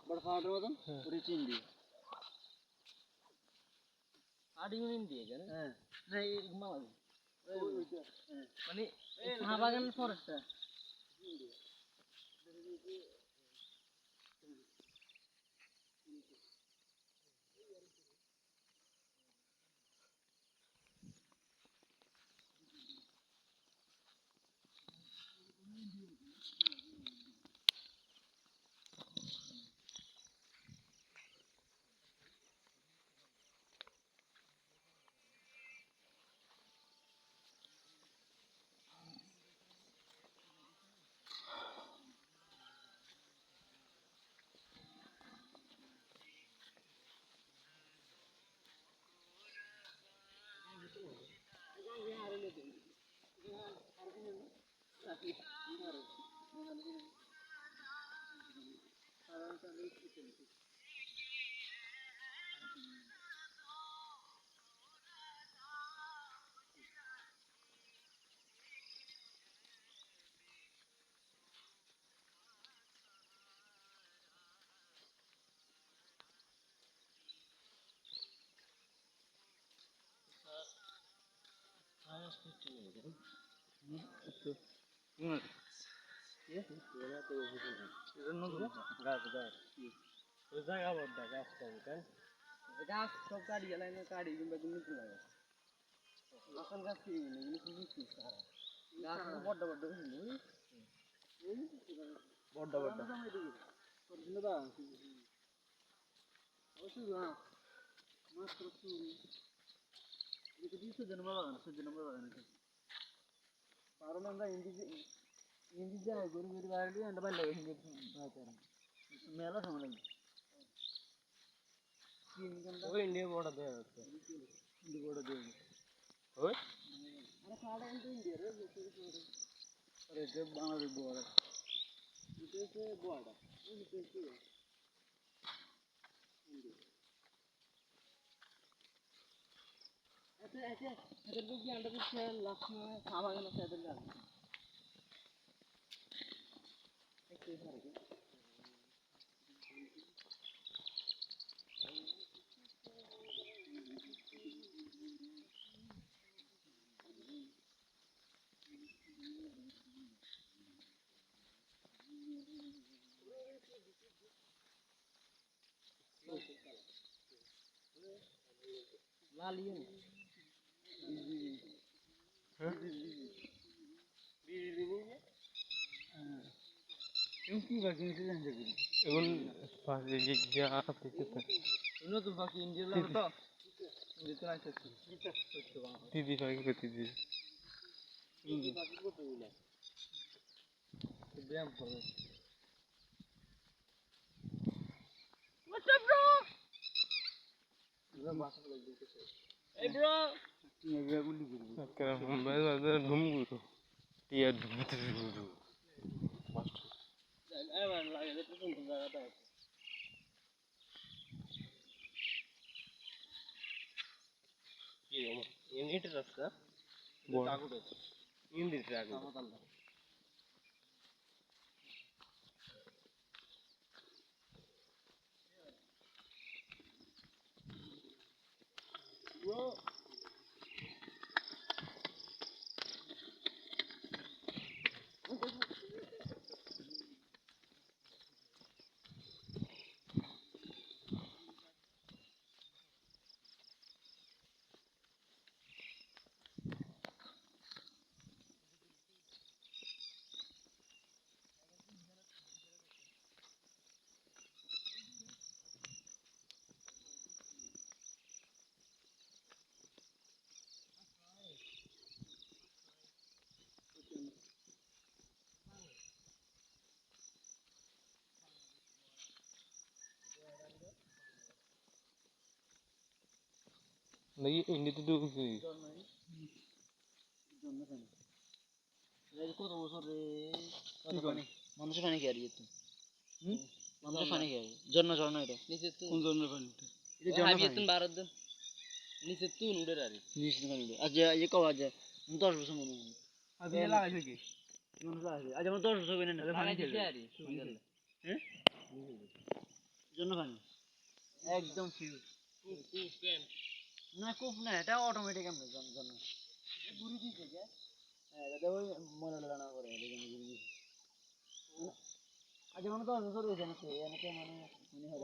बड़ा फाड़ रहा था पूरी चीन दी आड़ी में नहीं दिए क्या नहीं माल मनी कहाँ बागन फॉरेस्ट है गाछ सब काटी गया ना काटी दिन बाद निकल लगा अपन गाछ की नहीं निकल की सारा गाछ बड़ा बड़ा नहीं बड़ा बड़ा पर दिन दा ओसु हां मात्र सु ये तो 20 जन्म वाला पारो में दा हिंदी जाए गुरु मेरी वाली एंड में लगे हिंदी बात कर मेला समझ लगी वो इंडिया बोर्ड दे इंडिया बोर्ड दे ओए अरे साढ़े इंडिया रे अरे जब बांग्लादेश बोर्ड ये से बोर्ड ये से ऐसे इधर को क्या अंदर से लक्ष्मण सामान में से इधर जा एक इधर के लाल ये क्योंकि बाकी से जान जगह এখন ফাঁসে গিয়া আপনি नो तो बाकी इंडिया ला तो जितना चाहिए দিদি ভাই করতে দিদি इंडिया बाकी को तो बोला तो ब्याम करो व्हाट्स अप ब्रो ये बात लग गई ए ब्रो ये गया गुली गुली কারণ ভাই ভাই ঘুমগুলো টিয়া ঘুমগুলো মাস্টার ए मान लगे तो तुम जगह था ये नीट रास्ता বড় हिंदी ट्रैक Bro. নাকি ইন্ডিতে ঢুকছি কত বছর রে মানুষের পানি খেয়ে যেত মানুষের পানি খেয়ে ঝর্ণা ঝর্ণা এটা কোন ঝর্ণার পানি এটা ঝর্ণা পানি ভারত নিচে তুন উড়ে রে নিচে পানি উড়ে আজ এই কও আজ 10 বছর মনে হয় আজ এ লাগাইছে কি মানুষ লাগাইছে আজ আমার 10 বছর হইনা না পানি খেয়ে হ্যাঁ ঝর্ণা পানি একদম ফিউ না কূপ না এটা অটোমেটিক আমরা ঝর্ণা বুড়ি দিছে যে হ্যাঁ দাদা ওই মনে লাগানো করে দেখেন বুড়ি দিছে আজ মনে তো বছর হয়েছে নাকি এনেকে মানে মনে হয়